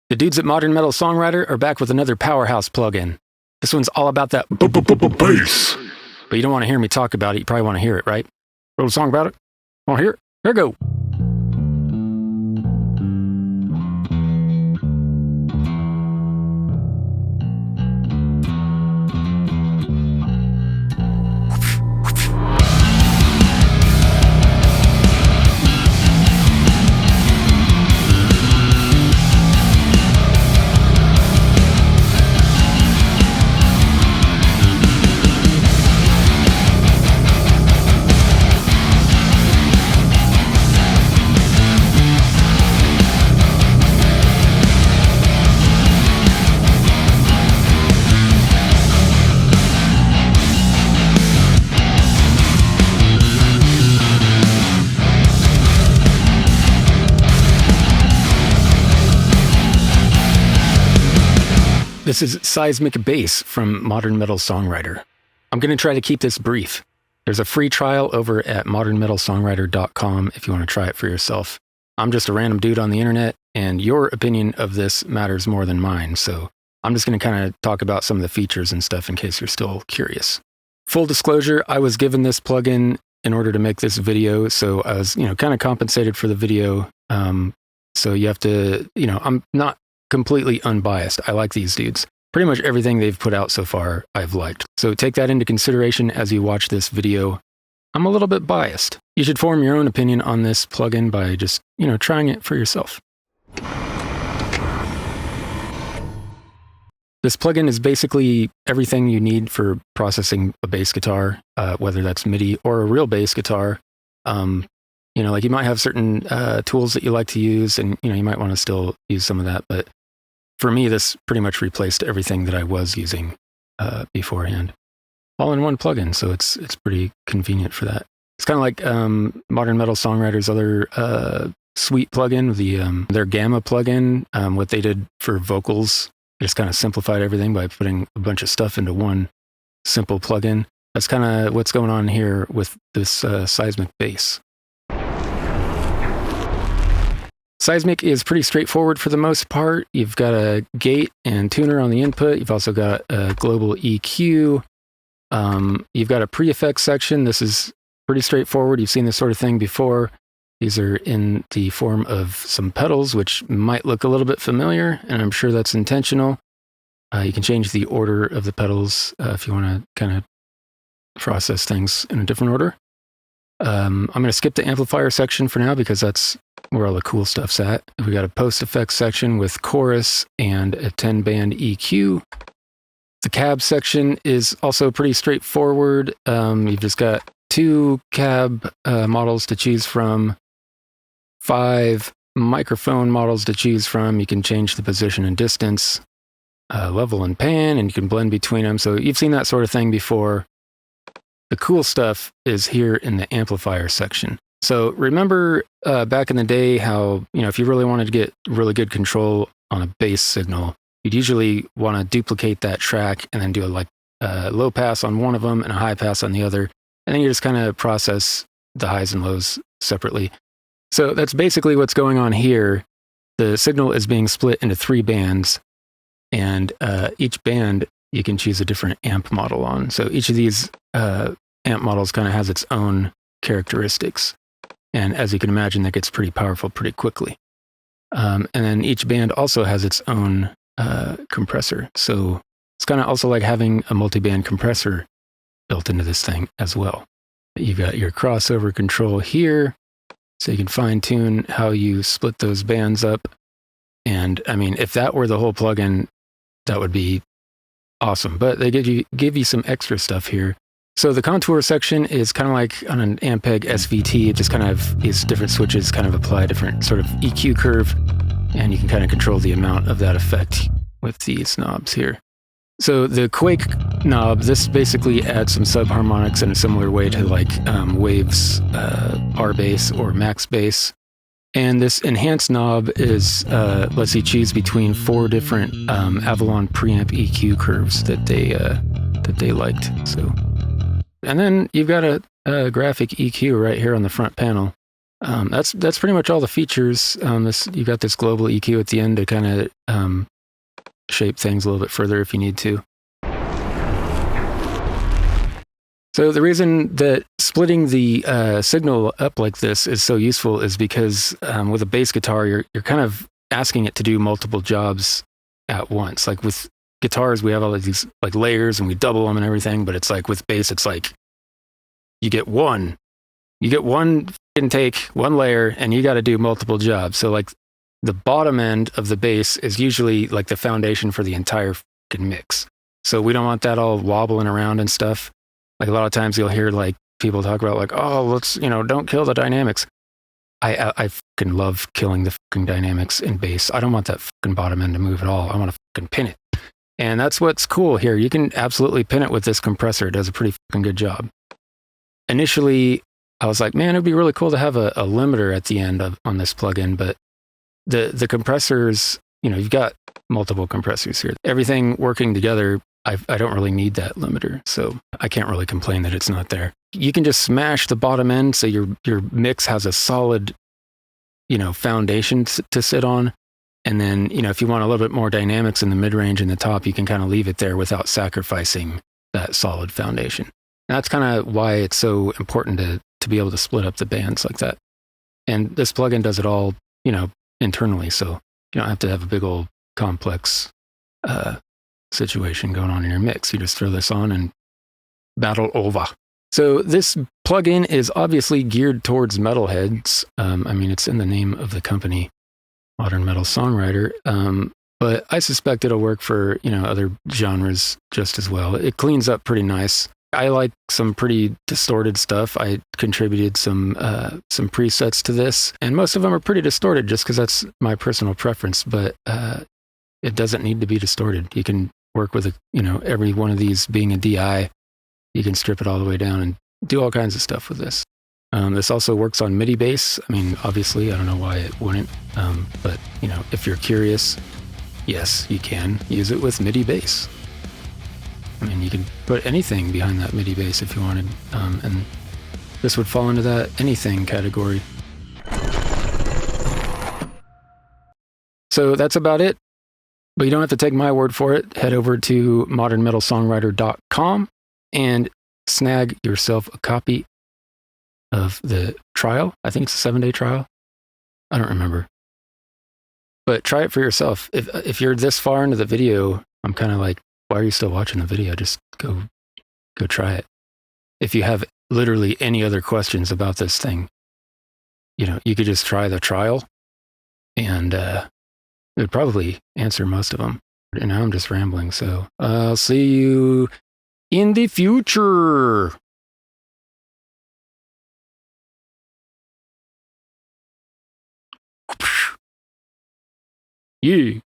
The dudes at Modern Metal Songwriter are back with another powerhouse plugin. This one's all about that bass. But you don't want to hear me talk about it. You probably want to hear it, right? Wrote a song about it? Want to hear it? Here we go. This is Seismic Bass from Modern Metal Songwriter. I'm going to try to keep this brief. There's a free trial over at modernmetalsongwriter.com if you want to try it for yourself. I'm just a random dude on the internet, and your opinion of this matters more than mine, so I'm just going to kind of talk about some of the features and stuff in case you're still curious. Full disclosure, I was given this plugin in order to make this video, so I was, kind of compensated for the video. So you have to, I'm not completely unbiased. I like these dudes. Pretty much everything they've put out so far, I've liked. So take that into consideration as you watch this video. I'm a little bit biased. You should form your own opinion on this plugin by just, trying it for yourself. This plugin is basically everything you need for processing a bass guitar, whether that's MIDI or a real bass guitar. Like you might have certain tools that you like to use, and you might want to still use some of that. But for me, this pretty much replaced everything that I was using beforehand, all in one plugin. So it's pretty convenient for that. It's kind of like Modern Metal Songwriter's other sweet plugin, their Gamma plugin. What they did for vocals, just kind of simplified everything by putting a bunch of stuff into one simple plugin. That's kind of what's going on here with this Seismic Bass. Seismic is pretty straightforward for the most part. You've got a gate and tuner on the input. You've also got a global EQ. You've got a pre-effects section. This is pretty straightforward. You've seen this sort of thing before. These are in the form of some pedals, which might look a little bit familiar, and I'm sure that's intentional. You can change the order of the pedals if you want to kind of process things in a different order. I'm going to skip the amplifier section for now because that's where all the cool stuff's at. We got a post-effects section with chorus and a 10-band EQ. The cab section is also pretty straightforward. You've just got 2 cab models to choose from, 5 microphone models to choose from. You can change the position and distance, level and pan, and you can blend between them. So you've seen that sort of thing before. The cool stuff is here in the amplifier section. So remember back in the day how, if you really wanted to get really good control on a bass signal, you'd usually want to duplicate that track and then do a low pass on one of them and a high pass on the other. And then you just kind of process the highs and lows separately. So that's basically what's going on here. The signal is being split into 3 bands, and each band you can choose a different amp model on. So each of these amp models kind of has its own characteristics. And as you can imagine, that gets pretty powerful pretty quickly. And then each band also has its own compressor. So it's kind of also like having a multi-band compressor built into this thing as well. You've got your crossover control here, so you can fine-tune how you split those bands up. And I mean, if that were the whole plugin, that would be awesome. But they give you some extra stuff here. So the contour section is kind of like on an Ampeg SVT. It just kind of, these different switches kind of apply a different sort of EQ curve, and you can kind of control the amount of that effect with these knobs here. So the Quake knob, this basically adds some subharmonics in a similar way to like Wave's R bass or Max bass. And this enhance knob is lets you choose between 4 different Avalon preamp EQ curves that they liked. So. And then you've got a graphic EQ right here on the front panel. That's pretty much all the features. You got this global EQ at the end to kind of shape things a little bit further if you need to. So the reason that splitting the signal up like this is so useful is because with a bass guitar, you're kind of asking it to do multiple jobs at once. Like with guitars, we have all of these like layers and we double them and everything, but it's like with bass, it's like you get one intake, one layer, and you got to do multiple jobs. So like the bottom end of the bass is usually like the foundation for the entire fucking mix. So we don't want that all wobbling around and stuff. Like a lot of times you'll hear like people talk about like, oh, let's, don't kill the dynamics. I fucking love killing the fucking dynamics in bass. I don't want that fucking bottom end to move at all. I want to fucking pin it. And that's what's cool here. You can absolutely pin it with this compressor. It does a pretty fucking good job. Initially, I was like, man, it'd be really cool to have a limiter at the end on this plugin, but the compressors, you've got multiple compressors here. Everything working together, I don't really need that limiter, so I can't really complain that it's not there. You can just smash the bottom end so your mix has a solid, foundation to sit on. And then, if you want a little bit more dynamics in the mid-range and the top, you can kind of leave it there without sacrificing that solid foundation. And that's kind of why it's so important to be able to split up the bands like that. And this plugin does it all, internally, so you don't have to have a big old complex situation going on in your mix. You just throw this on and battle over. So this plugin is obviously geared towards metalheads. It's in the name of the company, Modern Metal Songwriter. But I suspect it'll work for, other genres just as well. It cleans up pretty nice. I like some pretty distorted stuff. I contributed some presets to this, and most of them are pretty distorted just because that's my personal preference, but it doesn't need to be distorted. You can work with every one of these being a DI. You can strip it all the way down and do all kinds of stuff with this. This also works on MIDI bass. Obviously, I don't know why it wouldn't, but if you're curious, yes, you can use it with MIDI bass. You can put anything behind that MIDI bass if you wanted, and this would fall into that anything category. So that's about it. But you don't have to take my word for it. Head over to modernmetalsongwriter.com and snag yourself a copy of the trial. I think it's a 7-day trial. I don't remember. But try it for yourself. If you're this far into the video, I'm kind of like, why are you still watching the video? Just go try it. If you have literally any other questions about this thing, you could just try the trial and it would probably answer most of them. And now I'm just rambling, so I'll see you in the future. Yeah.